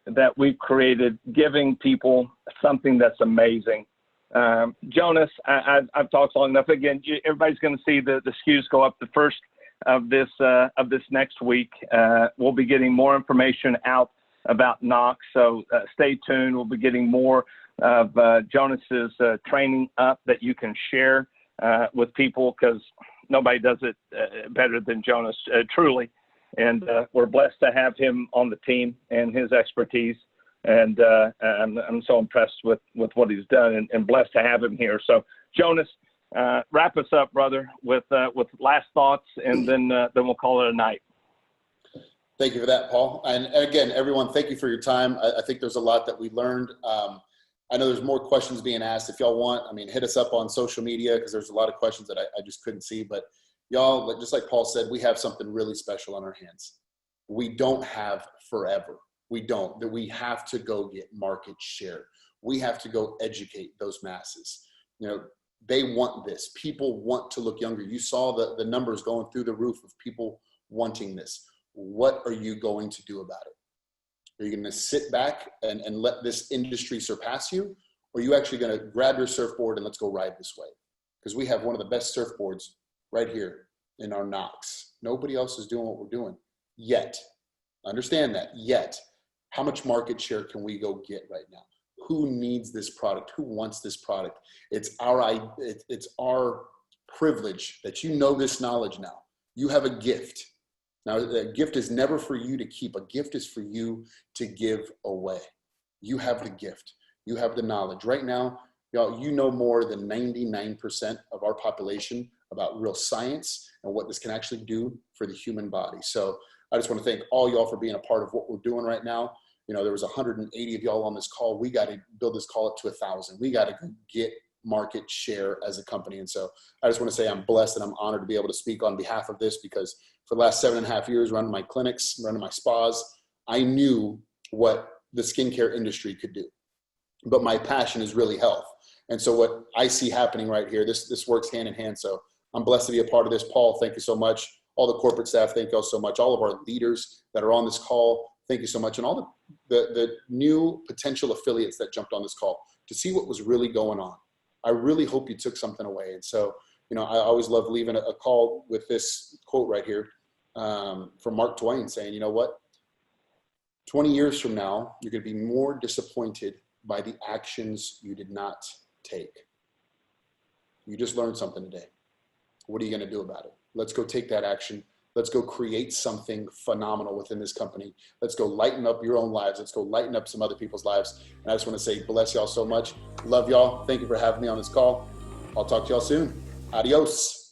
that we've created, giving people something that's amazing. Jonas, I've talked long enough. Again, everybody's going to see the SKUs go up the first of this next week. We'll be getting more information out about NOX, so stay tuned. We'll be getting more of Jonas's training up that you can share with people, because nobody does it better than Jonas, truly. And we're blessed to have him on the team and his expertise. And I'm so impressed with what he's done and blessed to have him here. So Jonas, wrap us up, brother, with last thoughts, and then we'll call it a night. Thank you for that, Paul. And again, everyone, thank you for your time. I think there's a lot that we learned. I know there's more questions being asked. If y'all want, hit us up on social media, because there's a lot of questions that I just couldn't see. But y'all, just like Paul said, we have something really special on our hands. We don't have forever. We don't. That we have to go get market share. We have to go educate those masses. They want this. People want to look younger. You saw the numbers going through the roof of people wanting this. What are you going to do about it? Are you going to sit back and let this industry surpass you? Or are you actually going to grab your surfboard and let's go ride this wave? Because we have one of the best surfboards right here in our NOX. Nobody else is doing what we're doing yet. Understand that, yet. How much market share can we go get right now? Who needs this product? Who wants this product? It's our privilege that you know this knowledge now. You have a gift. Now, a gift is never for you to keep. A gift is for you to give away. You have the gift. You have the knowledge. Right now, y'all, you know more than 99% of our population about real science and what this can actually do for the human body. So I just want to thank all y'all for being a part of what we're doing right now. There was 180 of y'all on this call. We got to build this call up to 1,000. We got to get market share as a company. And so I just want to say I'm blessed and I'm honored to be able to speak on behalf of this, because for the last 7.5 years running my clinics, running my spas, I knew what the skincare industry could do. But my passion is really health. And so what I see happening right here, this works hand in hand. So I'm blessed to be a part of this. Paul, thank you so much. All the corporate staff, thank you all so much. All of our leaders that are on this call, thank you so much. And all the new potential affiliates that jumped on this call to see what was really going on. I really hope you took something away. And so, I always love leaving a call with this quote right here from Mark Twain saying, you know what? 20 years from now, you're going to be more disappointed by the actions you did not take. You just learned something today. What are you going to do about it? Let's go take that action. Let's go create something phenomenal within this company. Let's go lighten up your own lives. Let's go lighten up some other people's lives. And I just want to say, bless y'all so much. Love y'all. Thank you for having me on this call. I'll talk to y'all soon. Adios.